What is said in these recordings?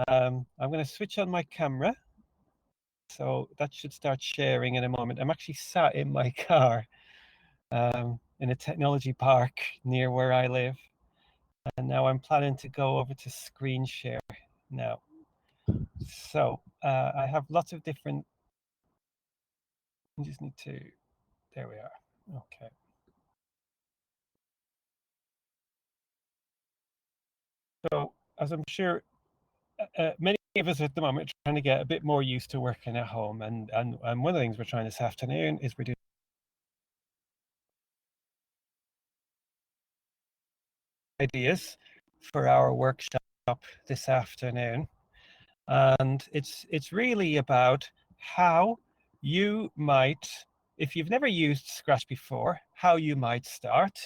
I'm going to switch on my camera. So that should start sharing in a moment. I'm actually sat in my car in a technology park near where I live. And now I'm planning to go over to screen share now. So I have lots of different, I just need to, there we are. Okay. So as I'm sure many of us at the moment are trying to get a bit more used to working at home. And one of the things we're trying this afternoon is we're doing ideas for our workshop this afternoon. And it's really about how you might, if you've never used Scratch before, how you might start,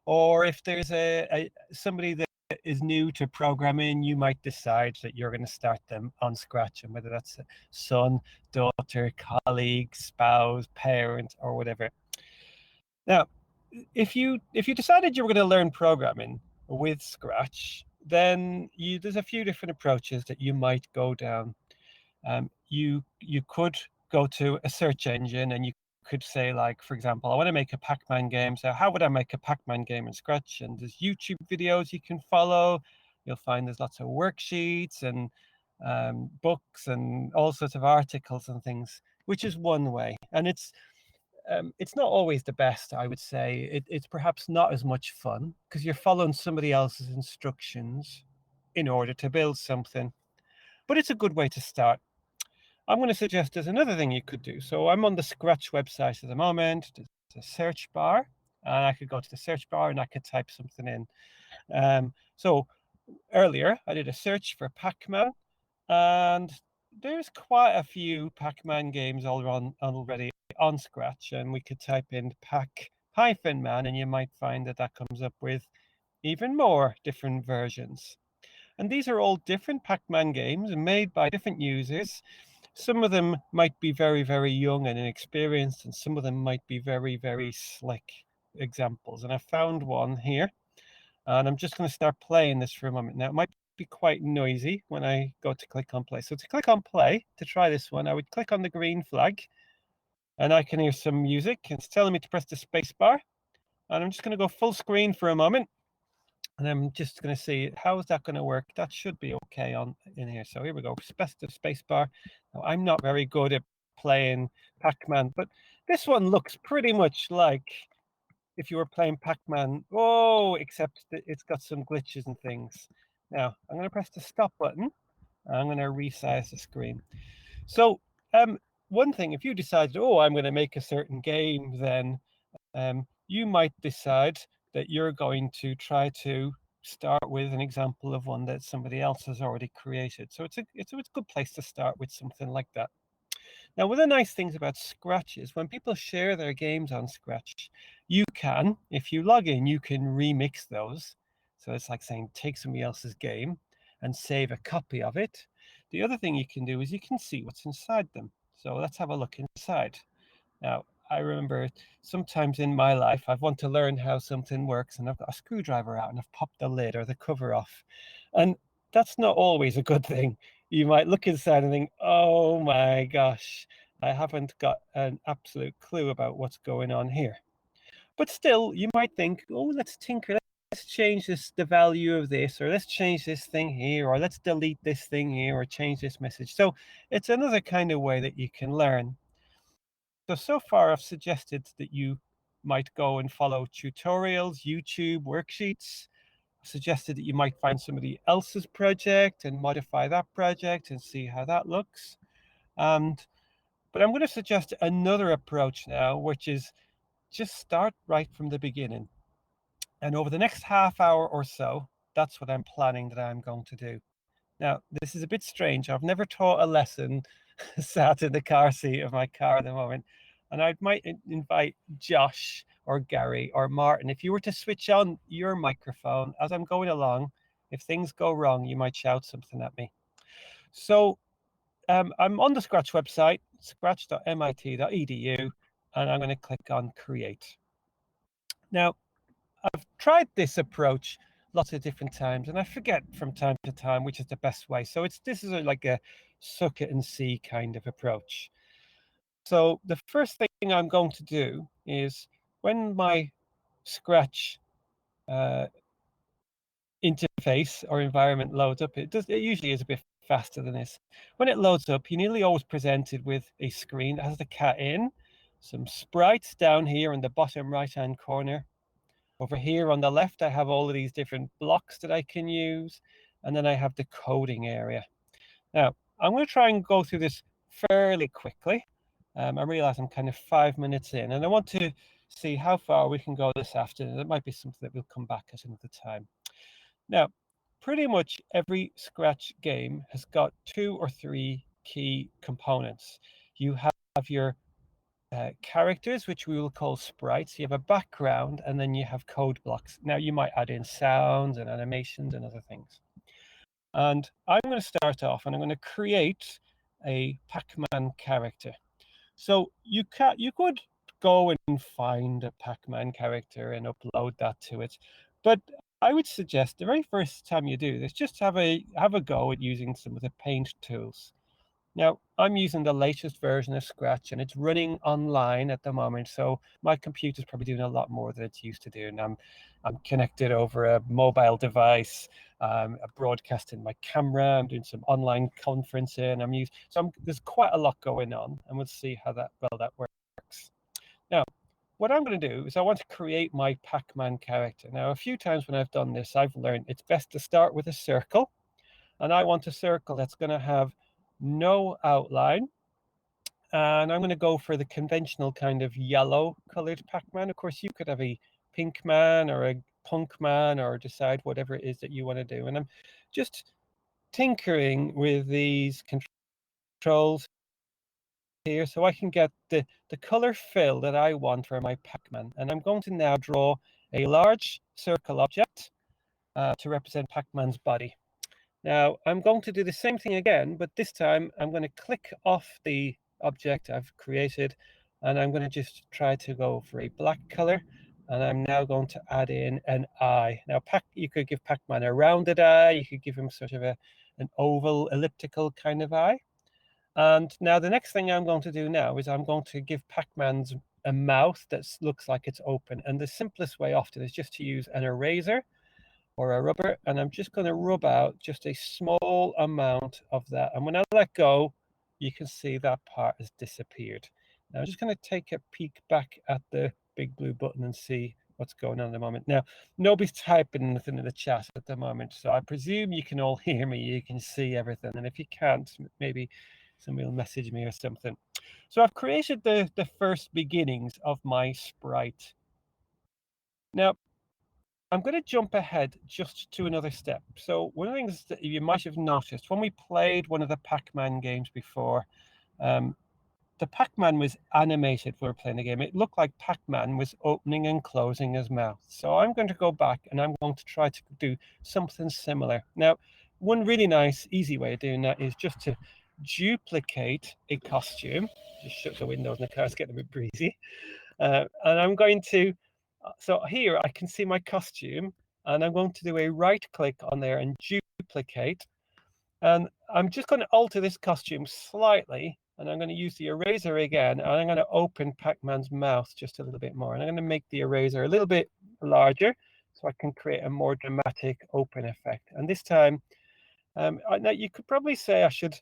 or if there's somebody that is new to programming, you might decide that you're going to start them on Scratch, and whether that's a son, daughter, colleague, spouse, parent, or whatever. Now, if you decided you were going to learn programming with Scratch, then there's a few different approaches that you might go down. You could go to a search engine and you could say, like, for example, I want to make a Pac-Man game. So how would I make a Pac-Man game in Scratch? And there's YouTube videos you can follow. You'll find there's lots of worksheets and books and all sorts of articles and things, which is one way. And it's not always the best, I would say. It's perhaps not as much fun because you're following somebody else's instructions in order to build something. But it's a good way to start. I'm going to suggest there's another thing you could do. So I'm on the Scratch website at the moment. There's a search bar, and I could go to the search bar and I could type something in. So earlier I did a search for Pac-Man, and there's quite a few Pac-Man games already on Scratch, and we could type in Pac-Man, and you might find that comes up with even more different versions. And these are all different Pac-Man games made by different users. Some of them might be very, very young and inexperienced, and some of them might be very, very slick examples. And I found one here, and I'm just going to start playing this for a moment. Now, it might be quite noisy when I go to click on play. So to click on play, to try this one, I would click on the green flag, and I can hear some music. It's telling me to press the space bar, and I'm just going to go full screen for a moment. And I'm just going to see how is that going to work. That should be okay in here. So here we go. Press the space bar. Now, I'm not very good at playing Pac-Man, but this one looks pretty much like if you were playing Pac-Man. Oh, except that it's got some glitches and things. Now I'm going to press the stop button. I'm going to resize the screen. So one thing, if you decided, oh, I'm going to make a certain game, then you might decide that you're going to try to start with an example of one that somebody else has already created. So it's a good place to start with something like that. Now, one of the nice things about Scratch is when people share their games on Scratch, you can, if you log in, you can remix those. So it's like saying, take somebody else's game and save a copy of it. The other thing you can do is you can see what's inside them. So let's have a look inside. Now, I remember sometimes in my life, I've wanted to learn how something works, and I've got a screwdriver out and I've popped the lid or the cover off. And that's not always a good thing. You might look inside and think, oh my gosh, I haven't got an absolute clue about what's going on here. But still, you might think, oh, let's tinker. Let's change the value of this, or let's change this thing here, or let's delete this thing here, or change this message. So it's another kind of way that you can learn. So far, I've suggested that you might go and follow tutorials, YouTube, worksheets. I've suggested that you might find somebody else's project and modify that project and see how that looks. But I'm going to suggest another approach now, which is just start right from the beginning. And over the next half hour or so, that's what I'm planning that I'm going to do. Now, this is a bit strange. I've never taught a lesson sat in the car seat of my car at the moment. And I might invite Josh or Gary or Martin. If you were to switch on your microphone as I'm going along, if things go wrong, you might shout something at me. So I'm on the Scratch website, scratch.mit.edu, and I'm going to click on Create. Now, I've tried this approach lots of different times, and I forget from time to time which is the best way. So this is like a suck it and see kind of approach. So the first thing I'm going to do is when my Scratch interface or environment loads up, it usually is a bit faster than this. When it loads up, you're nearly always presented with a screen that has the cat in, some sprites down here in the bottom right hand corner. Over here on the left, I have all of these different blocks that I can use, and then I have the coding area. Now, I'm going to try and go through this fairly quickly. I realize I'm kind of 5 minutes in, and I want to see how far we can go this afternoon. It might be something that we'll come back at another time. Now, pretty much every Scratch game has got 2 or 3 key components. You have your characters, which we will call sprites. You have a background, and then you have code blocks. Now, you might add in sounds and animations and other things. And I'm going to start off, and I'm going to create a Pac-Man character. So you could go and find a Pac-Man character and upload that to it, but I would suggest the very first time you do this, just have a go at using some of the paint tools. Now, I'm using the latest version of Scratch, and it's running online at the moment, so my computer's probably doing a lot more than it's used to doing. I'm connected over a mobile device, I'm broadcasting my camera, I'm doing some online conferencing, there's quite a lot going on, and we'll see how that works. Now, what I'm going to do is I want to create my Pac-Man character. Now, a few times when I've done this, I've learned it's best to start with a circle, and I want a circle that's going to have no outline, and I'm going to go for the conventional kind of yellow colored Pac-Man. Of course, you could have a pink man or a punk man, or decide whatever it is that you want to do. And I'm just tinkering with these controls here so I can get the color fill that I want for my Pac-Man. And I'm going to now draw a large circle object to represent Pac-Man's body. Now, I'm going to do the same thing again, but this time I'm going to click off the object I've created, and I'm going to just try to go for a black color, and I'm now going to add in an eye. Now, you could give Pac-Man a rounded eye, you could give him sort of an oval, elliptical kind of eye. And now the next thing I'm going to do now is I'm going to give Pac-Man's a mouth that looks like it's open, and the simplest way often is just to use an eraser or a rubber, and I'm just going to rub out just a small amount of that. And when I let go, you can see that part has disappeared. Now I'm just going to take a peek back at the big blue button and see what's going on at the moment. Now, nobody's typing anything in the chat at the moment, so I presume you can all hear me, you can see everything. And if you can't, maybe somebody will message me or something. So I've created the first beginnings of my sprite. Now, I'm going to jump ahead just to another step. So one of the things that you might have noticed when we played one of the Pac-Man games before, the Pac-Man was animated when we were playing the game. It looked like Pac-Man was opening and closing his mouth. So I'm going to go back and I'm going to try to do something similar. Now, one really nice, easy way of doing that is just to duplicate a costume. Just shut the windows and the car's getting a bit breezy. And I'm going to, so here I can see my costume, and I'm going to do a right click on there and duplicate. And I'm just going to alter this costume slightly, and I'm going to use the eraser again, and I'm going to open Pac-Man's mouth just a little bit more. And I'm going to make the eraser a little bit larger so I can create a more dramatic open effect. And this time, now you could probably say I should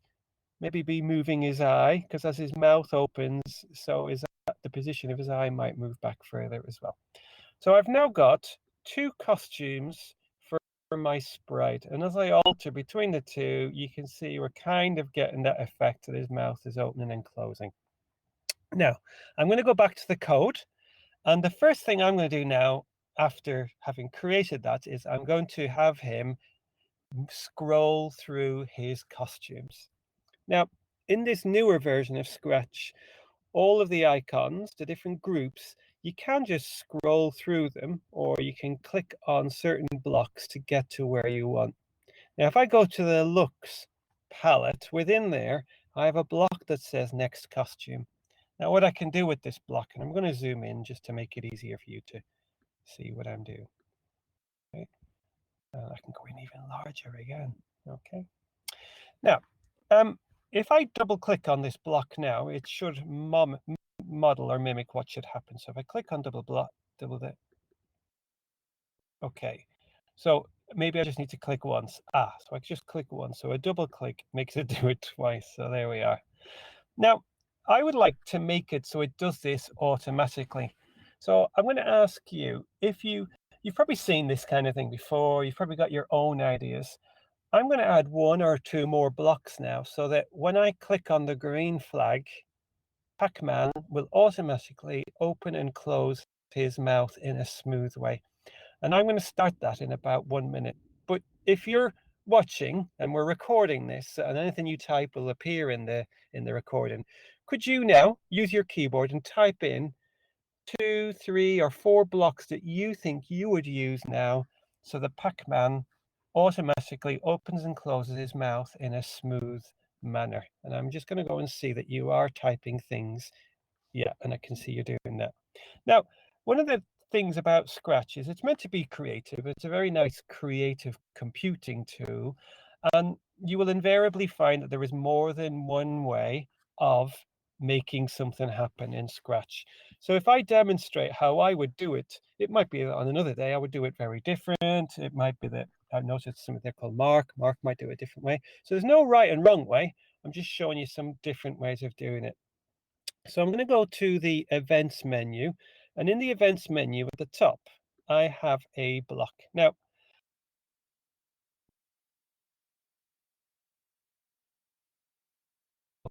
maybe be moving his eye, because as his mouth opens, so is the position of his eye might move back further as well. So I've now got 2 costumes for my sprite, and as I alter between the 2, you can see we're kind of getting that effect that his mouth is opening and closing. Now, I'm going to go back to the code, and the first thing I'm going to do now, after having created that, is I'm going to have him scroll through his costumes. Now, in this newer version of Scratch, all of the icons, the different groups, you can just scroll through them, or you can click on certain blocks to get to where you want. Now, if I go to the looks palette, within there, I have a block that says next costume. Now, what I can do with this block, and I'm going to zoom in just to make it easier for you to see what I'm doing. Okay. I can go in even larger again. Okay. Now, if I double click on this block now, it should model or mimic what should happen. So if I click on double that. Okay. So maybe I just need to click once. So I just click once. So a double click makes it do it twice. So there we are. Now, I would like to make it so it does this automatically. So I'm going to ask you if you've probably seen this kind of thing before. You've probably got your own ideas. I'm going to add 1 or 2 more blocks now so that when I click on the green flag, PacMan will automatically open and close his mouth in a smooth way. And I'm going to start that in about 1 minute. But if you're watching and we're recording this and anything you type will appear in the recording, could you now use your keyboard and type in 2, 3, or 4 blocks that you think you would use now so the PacMan automatically opens and closes his mouth in a smooth manner? And I'm just going to go and see that you are typing things. Yeah, and I can see you're doing that. Now, one of the things about Scratch is it's meant to be creative. It's a very nice creative computing tool. And you will invariably find that there is more than one way of making something happen in Scratch. So if I demonstrate how I would do it, it might be on another day I would do it very different. It might be that I've noticed something there called Mark. Mark might do it a different way. So there's no right and wrong way. I'm just showing you some different ways of doing it. So I'm going to go to the events menu, and in the events menu at the top, I have a block. Now,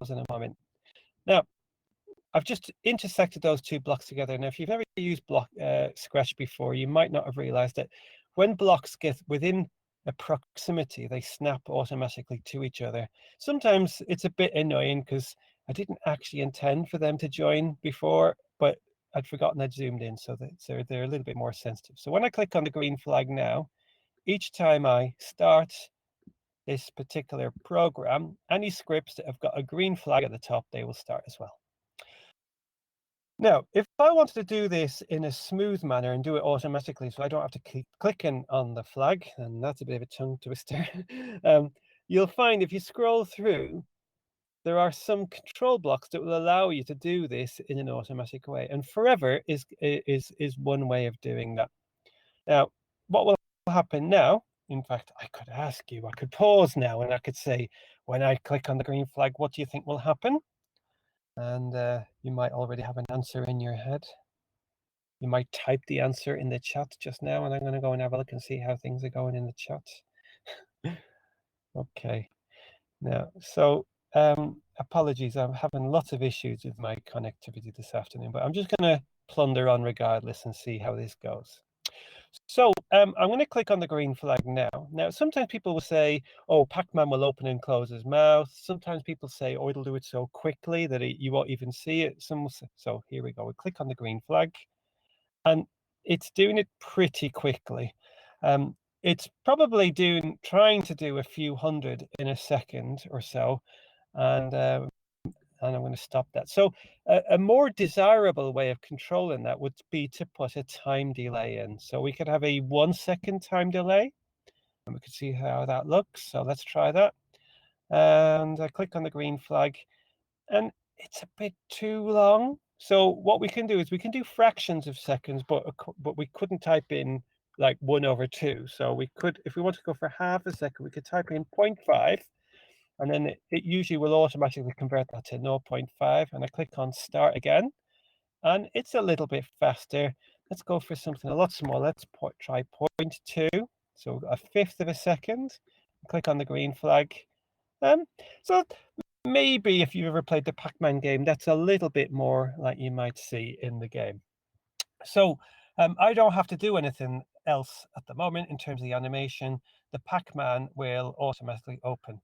in a moment. Now, I've just intersected those 2 blocks together. Now, if you've never used Scratch before, you might not have realized that when blocks get within a proximity, they snap automatically to each other. Sometimes it's a bit annoying because I didn't actually intend for them to join before, but I'd forgotten I'd zoomed in, so that they're a little bit more sensitive. So when I click on the green flag now, each time I start this particular program, any scripts that have got a green flag at the top, they will start as well. Now, if I wanted to do this in a smooth manner and do it automatically, so I don't have to keep clicking on the flag, and that's a bit of a tongue twister, you'll find if you scroll through, there are some control blocks that will allow you to do this in an automatic way. And forever is one way of doing that. Now, what will happen now? In fact, I could ask you, I could pause now and I could say, when I click on the green flag, what do you think will happen? And you might already have an answer in your head. You might type the answer in the chat just now, and I'm going to go and have a look and see how things are going in the chat. Okay. Now, so apologies, I'm having lots of issues with my connectivity this afternoon, but I'm just going to plunder on regardless and see how this goes. So I'm going to click on the green flag now. Now, sometimes people will say, oh, PacMan will open and close his mouth. Sometimes people say, oh, it'll do it so quickly that you won't even see it. Some will say, so here we go. We click on the green flag, and it's doing it pretty quickly. It's probably trying to do a few hundred in a second or so, and I'm going to stop that. So a more desirable way of controlling that would be to put a time delay in. So we could have a 1 second time delay, and we could see how that looks. So let's try that. And I click on the green flag, and it's a bit too long. So what we can do is we can do fractions of seconds, but we couldn't type in like 1/2. So we could, if we want to go for half a second, we could type in 0.5, and then it usually will automatically convert that to 0.5. And I click on start again, and it's a little bit faster. Let's go for something a lot smaller. Let's try 0.2. So a fifth of a second. Click on the green flag. So maybe if you've ever played the Pac-Man game, that's a little bit more like you might see in the game. So I don't have to do anything else at the moment in terms of the animation. The Pac-Man will automatically open.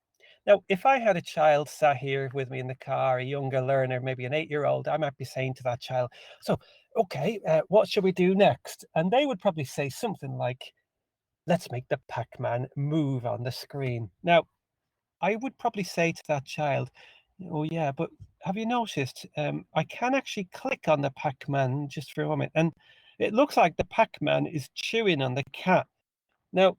Now, if I had a child sat here with me in the car, a younger learner, maybe an 8-year-old, I might be saying to that child, so, okay, what should we do next? And they would probably say something like, let's make the Pac-Man move on the screen. Now, I would probably say to that child, oh yeah, but have you noticed I can actually click on the Pac-Man just for a moment, and it looks like the Pac-Man is chewing on the cat. Now,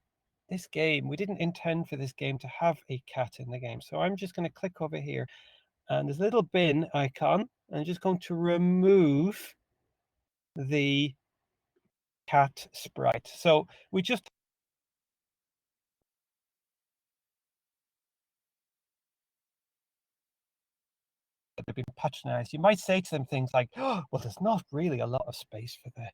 this game, we didn't intend for this game to have a cat in the game. So I'm just going to click over here, and there's a little bin icon. I'm just going to remove the cat sprite. So we just they've been patronized. You might say to them things like, oh, well, there's not really a lot of space for the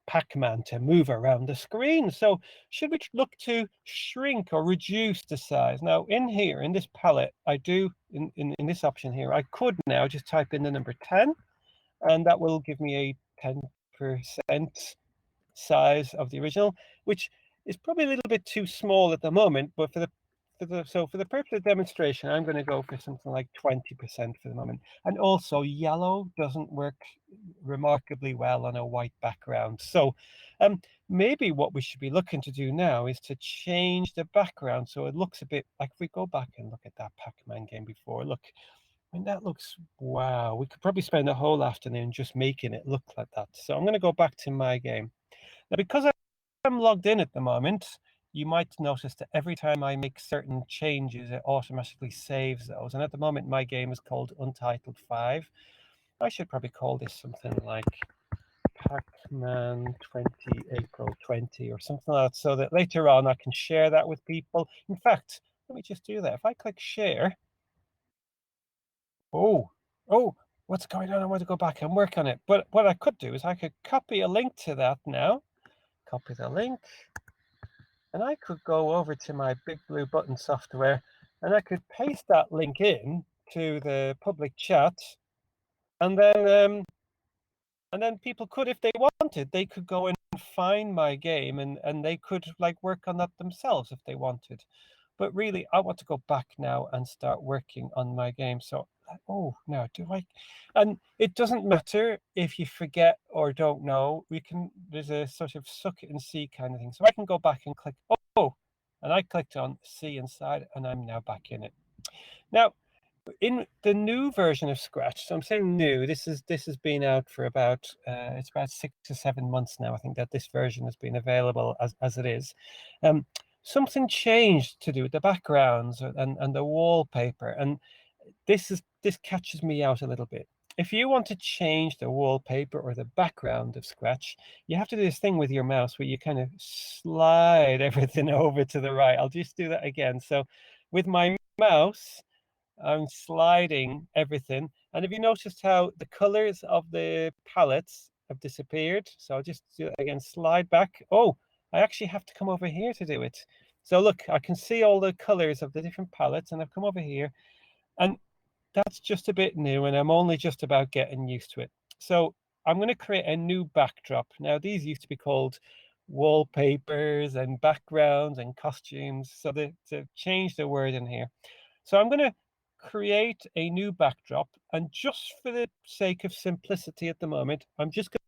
Pac-Man to move around the screen. So should we look to shrink or reduce the size? Now in here, in this palette, I do, in this option here, I could now just type in the number 10, and that will give me a 10% size of the original, which is probably a little bit too small at the moment, but for the purpose of demonstration, I'm going to go for something like 20% for the moment. And also yellow doesn't work remarkably well on a white background. So maybe what we should be looking to do now is to change the background so it looks a bit like, if we go back and look at that Pac-Man game before, look, I mean, that looks, wow, we could probably spend the whole afternoon just making it look like that. So I'm going to go back to my game. Now, because I'm logged in at the moment, you might notice that every time I make certain changes, it automatically saves those. And at the moment, my game is called Untitled 5. I should probably call this something like Pac-Man 20Apr20 or something like that, so that later on I can share that with people. In fact, let me just do that. If I click share, oh, what's going on? I want to go back and work on it. But what I could do is I could copy a link to that now. Copy the link. And I could go over to my Big Blue Button software, and I could paste that link in to the public chat, and then people could, if they wanted, they could go and find my game, and they could like work on that themselves if they wanted. But really, I want to go back now and start working on my game. So, oh, now do I? And it doesn't matter if you forget or don't know. We can, there's a sort of suck it and see kind of thing. So I can go back and click, oh, and I clicked on see inside, and I'm now back in it. Now, in the new version of Scratch, so I'm saying new, this has been out for about it's about 6 to 7 months now. I think that this version has been available as it is. Something changed to do with the backgrounds and the wallpaper, and this catches me out a little bit. If you want to change the wallpaper or the background of Scratch, you have to do this thing with your mouse where you kind of slide everything over to the right. I'll just do that again. So with my mouse, I'm sliding everything. And have you noticed how the colors of the palettes have disappeared? So I'll just do it again, slide back. Oh, I actually have to come over here to do it. So look, I can see all the colors of the different palettes, and I've come over here, and that's just a bit new, and I'm only just about getting used to it. So I'm going to create a new backdrop. Now, these used to be called wallpapers and backgrounds and costumes. So to change the word in here. So I'm going to create a new backdrop, and just for the sake of simplicity at the moment, I'm just going to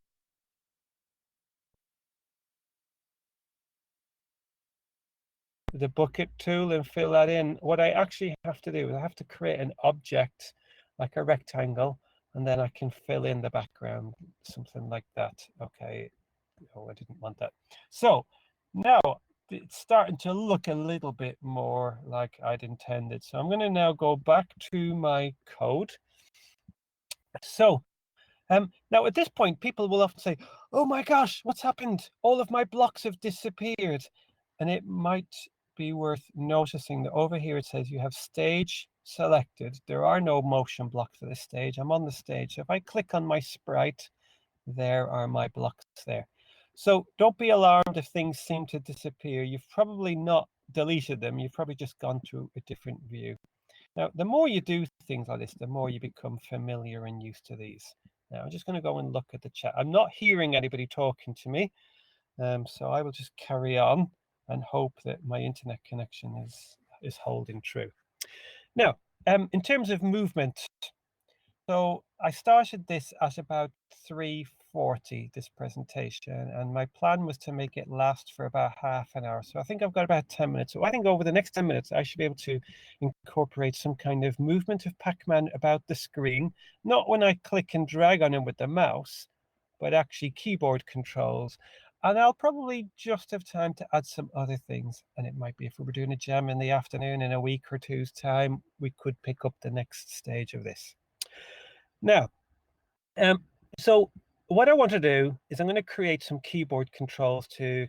the bucket tool and fill that in. What I actually have to do is I have to create an object like a rectangle, and then I can fill in the background, something like that. Okay. Oh, I didn't want that. So now it's starting to look a little bit more like I'd intended. So I'm going to now go back to my code. So now at this point, people will often say, oh my gosh, what's happened? All of my blocks have disappeared. And it might be worth noticing that over here it says you have stage selected. There are no motion blocks for this stage. I'm on the stage. So if I click on my sprite, there are my blocks there. So don't be alarmed if things seem to disappear. You've probably not deleted them. You've probably just gone to a different view. Now, the more you do things like this, the more you become familiar and used to these. Now, I'm just going to go and look at the chat. I'm not hearing anybody talking to me, so I will just carry on and hope that my internet connection is holding true. Now, in terms of movement, so I started this at about 3:40, this presentation, and my plan was to make it last for about half an hour. So I think I've got about 10 minutes. So I think over the next 10 minutes, I should be able to incorporate some kind of movement of Pac-Man about the screen, not when I click and drag on him with the mouse, but actually keyboard controls. And I'll probably just have time to add some other things. And it might be if we were doing a jam in the afternoon in a week or two's time, we could pick up the next stage of this. Now, so what I want to do is I'm going to create some keyboard controls to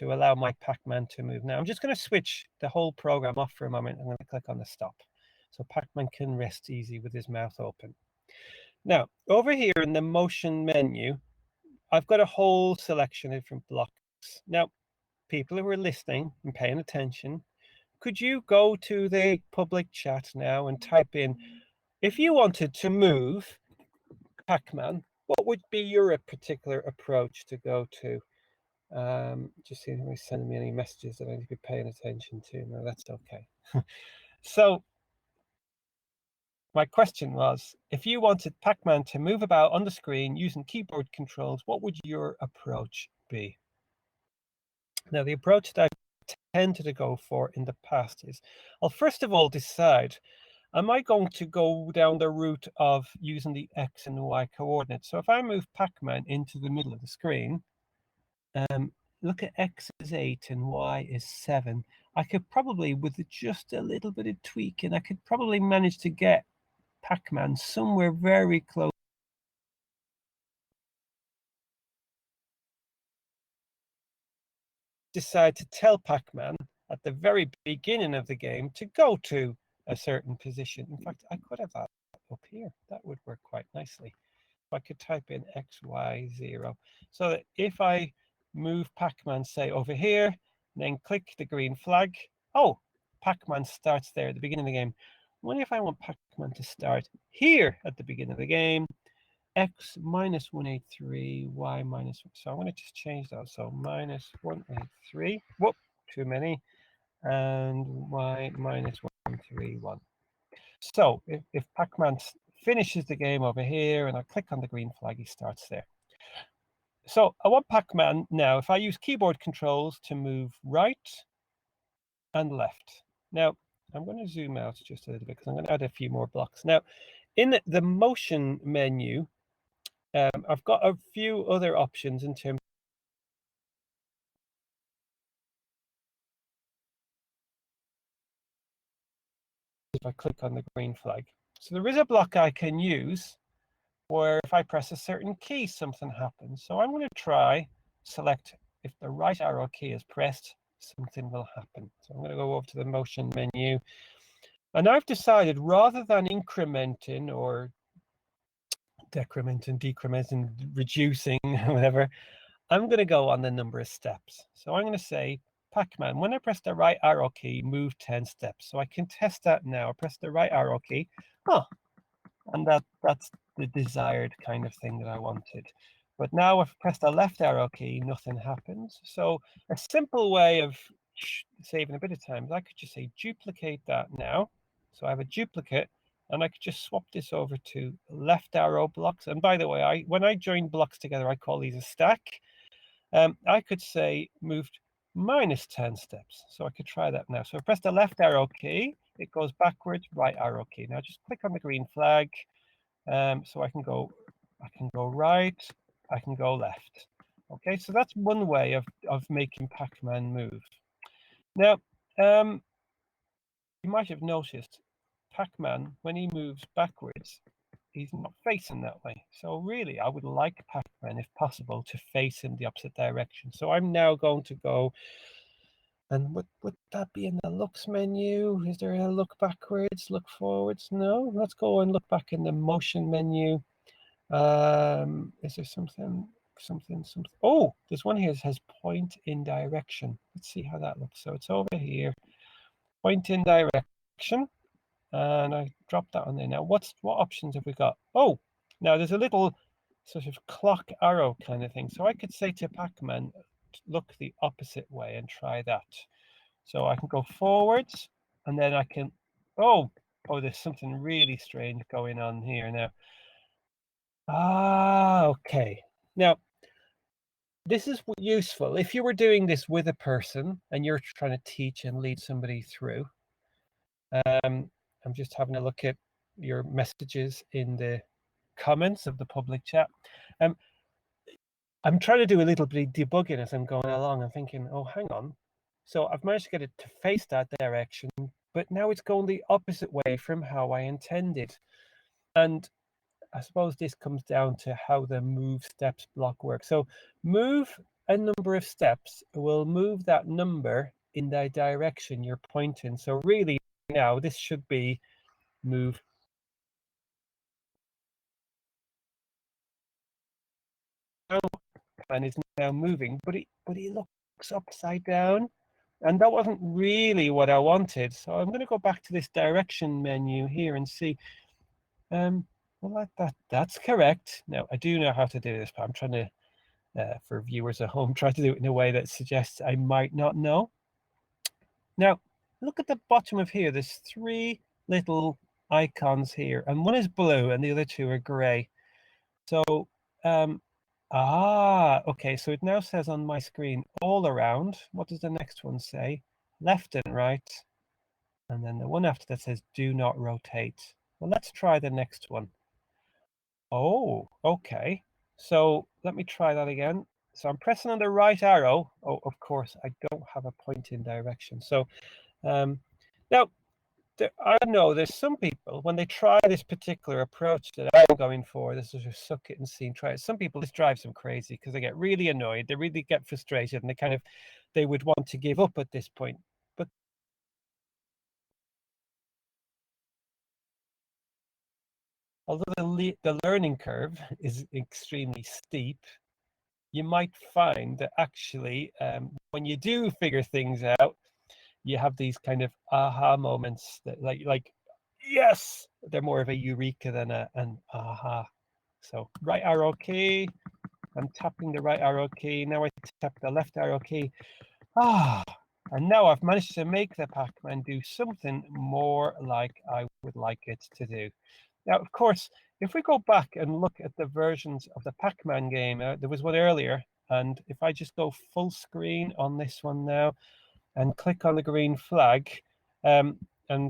allow my PacMan to move. Now I'm just going to switch the whole program off for a moment. I'm going to click on the stop. So PacMan can rest easy with his mouth open. Now, over here in the motion menu, I've got a whole selection of different blocks. Now, people who are listening and paying attention, could you go to the public chat now and type in, if you wanted to move PacMan, what would be your particular approach to go to? Just seeing if he's sending me any messages that I need to be paying attention to. No, that's okay. So my question was, if you wanted PacMan to move about on the screen using keyboard controls, what would your approach be? Now, the approach that I tended to go for in the past is, I'll first of all decide, am I going to go down the route of using the X and Y coordinates? So if I move PacMan into the middle of the screen, look at X is 8 and Y is 7. I could probably, with just a little bit of tweaking, I could probably manage to get PacMan somewhere very close. Decide to tell PacMan at the very beginning of the game to go to a certain position. In fact, I could have that up here. That would work quite nicely. I could type in XY0 so that if I move PacMan, say over here, then click the green flag, oh, PacMan starts there at the beginning of the game. What if I want PacMan to start here at the beginning of the game? X minus 183, Y minus, so I'm going to just change that. So minus 183, whoop, too many, and Y minus 131. So if PacMan finishes the game over here and I click on the green flag, he starts there. So I want PacMan now, if I use keyboard controls, to move right and left. Now, I'm going to zoom out just a little bit because I'm going to add a few more blocks. Now, in the motion menu, I've got a few other options in terms. If I click on the green flag. So there is a block I can use where if I press a certain key, something happens. So I'm going to try select if the right arrow key is pressed, something will happen. So I'm going to go over to the motion menu. And I've decided rather than incrementing or decrementing, decrementing, reducing, whatever, I'm going to go on the number of steps. So I'm going to say, PacMan, when I press the right arrow key, move 10 steps. So I can test that now. I press the right arrow key. Oh, and that's the desired kind of thing that I wanted. But now if I press the left arrow key, nothing happens. So a simple way of saving a bit of time is I could just say duplicate that now. So I have a duplicate, and I could just swap this over to left arrow blocks. And by the way, when I join blocks together, I call these a stack. I could say moved minus 10 steps. So I could try that now. So I press the left arrow key, it goes backwards, right arrow key. Now just click on the green flag. So I can go right, I can go left. Okay, so that's one way of making PacMan move. Now, you might have noticed PacMan, when he moves backwards, he's not facing that way. So really, I would like PacMan, if possible, to face in the opposite direction. So I'm now going to go, and would that be in the looks menu? Is there a look backwards, look forwards? No, let's go and look back in the motion menu. Is there something? Oh, there's one here that says point in direction. Let's see how that looks. So it's over here, point in direction. And I dropped that on there. Now, what options have we got? Oh, now there's a little sort of clock arrow kind of thing. So I could say to PacMan, look the opposite way and try that. So I can go forwards, and then I can, oh, there's something really strange going on here now. Ah, okay. Now, this is useful if you were doing this with a person and you're trying to teach and lead somebody through. I'm just having a look at your messages in the comments of the public chat. I'm trying to do a little bit of debugging as I'm going along. I'm thinking, oh, hang on. So I've managed to get it to face that direction, but now it's going the opposite way from how I intended. And I suppose this comes down to how the move steps block works. So move a number of steps will move that number in the direction you're pointing. So really now this should be move. And is now moving, but it looks upside down. And that wasn't really what I wanted. So I'm going to go back to this direction menu here and see. Well, that's correct. Now, I do know how to do this, but I'm trying to, for viewers at home, try to do it in a way that suggests I might not know. Now, look at the bottom of here. There's three little icons here, and one is blue and the other two are gray. So, okay, so it now says on my screen all around. What does the next one say? Left and right. And then the one after that says do not rotate. Well, let's try the next one. Oh, okay. So let me try that again. So I'm pressing on the right arrow. Oh, of course, I don't have a pointing direction. So now, I know there's some people, when they try this particular approach that I'm going for, this is a suck it and see and try it. Some people, this drives them crazy because they get really annoyed. They really get frustrated and they would want to give up at this point. But although the learning curve is extremely steep, you might find that actually when you do figure things out, you have these kind of aha moments that like yes, they're more of a eureka than an aha. So right arrow key, I'm tapping the right arrow key. Now I tap the left arrow key. And now I've managed to make the Pac-Man do something more like I would like it to do. Now, of course, if we go back and look at the versions of the Pac-Man game, there was one earlier, and if I just go full screen on this one now and click on the green flag and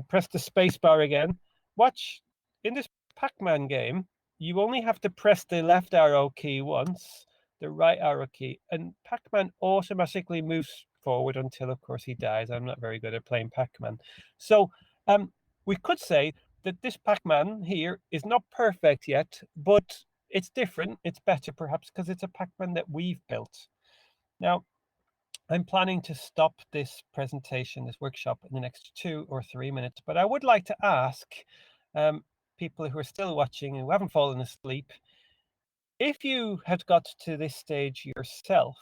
press the space bar again, watch, in this Pac-Man game, you only have to press the left arrow key once, the right arrow key, and Pac-Man automatically moves forward until, of course, he dies. I'm not very good at playing Pac-Man. So we could say that this Pac-Man here is not perfect yet, but it's different. It's better, perhaps, because it's a Pac-Man that we've built. Now, I'm planning to stop this presentation, this workshop, in the next 2 or 3 minutes, but I would like to ask people who are still watching and who haven't fallen asleep, if you had got to this stage yourself,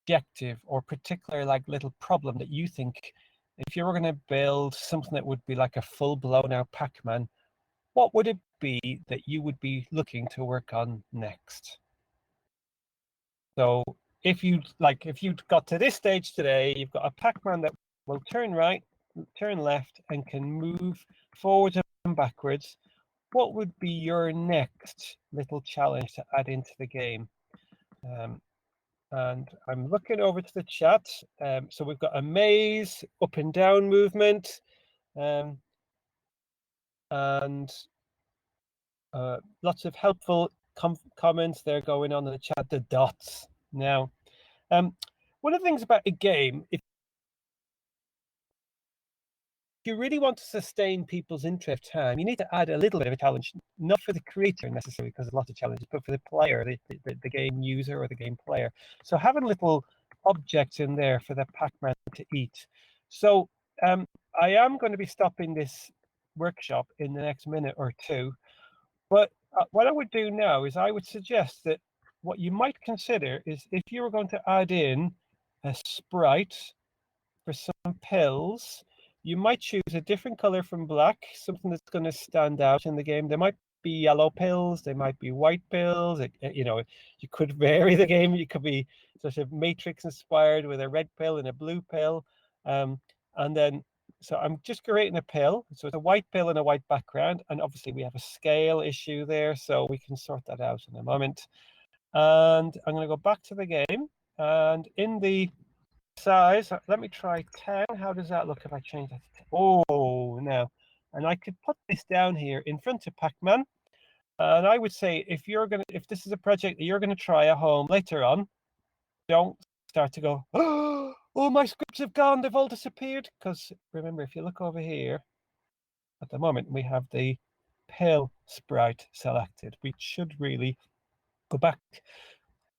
objective or particular like little problem that you think, if you were going to build something that would be like a full blown out Pac-Man, what would it be that you would be looking to work on next? So if you got to this stage today, you've got a Pac-Man that will turn right, turn left, and can move forwards and backwards. What would be your next little challenge to add into the game? And I'm looking over to the chat. So we've got a maze, up and down movement, and lots of helpful comments there going on in the chat. The dots now. One of the things about a game, if you really want to sustain people's interest time, you need to add a little bit of a challenge, not for the creator necessarily, because there's lots of challenges, but for the player, the game user or the game player. So having little objects in there for the Pac-Man to eat. So I am going to be stopping this workshop in the next minute or two, but what I would do now is I would suggest that what you might consider is if you were going to add in a sprite for some pills, you might choose a different color from black, something that's going to stand out in the game. There might be yellow pills, there might be white pills. You could vary the game. You could be sort of Matrix inspired with a red pill and a blue pill. And then, so I'm just creating a pill. So it's a white pill and a white background. And obviously we have a scale issue there, so we can sort that out in a moment. And I'm going to go back to the game. And in the size, let me try 10. How does that look if I change that to 10? Oh, no. And I could put this down here in front of PacMan. And I would say if this is a project that you're gonna try at home later on, don't start to go, oh, my scripts have gone, they've all disappeared. Because remember, if you look over here, at the moment we have the pill sprite selected. We should really go back.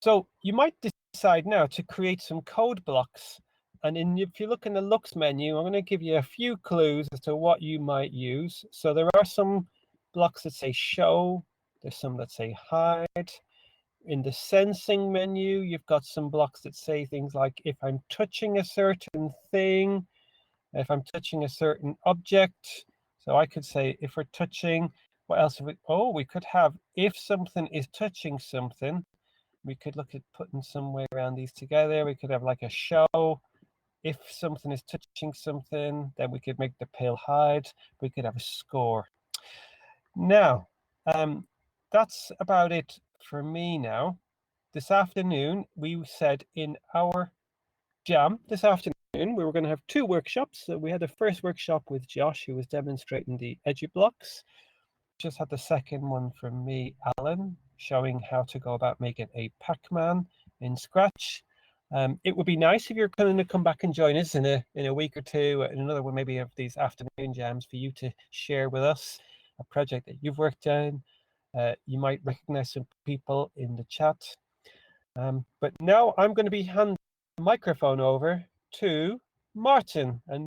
So you might decide now to create some code blocks. And if you look in the looks menu, I'm going to give you a few clues as to what you might use. So there are some blocks that say show. There's some that say hide. In the sensing menu, you've got some blocks that say things like if I'm touching a certain thing, if I'm touching a certain object. So I could say if we're touching, what else? We could have if something is touching something. We could look at putting some way around these together. We could have like a show. If something is touching something, then we could make the pill hide. We could have a score. Now, that's about it for me now. This afternoon, we said in our jam this afternoon, we were going to have 2 workshops. So we had the first workshop with Josh, who was demonstrating the edgy blocks. Just had the second one from me, Alan, showing how to go about making a PacMan in Scratch. It would be nice if you're going to come back and join us in a week or two, in another one maybe of these afternoon jams, for you to share with us a project that you've worked on. You might recognize some people in the chat. But now I'm going to be handing the microphone over to Martin. And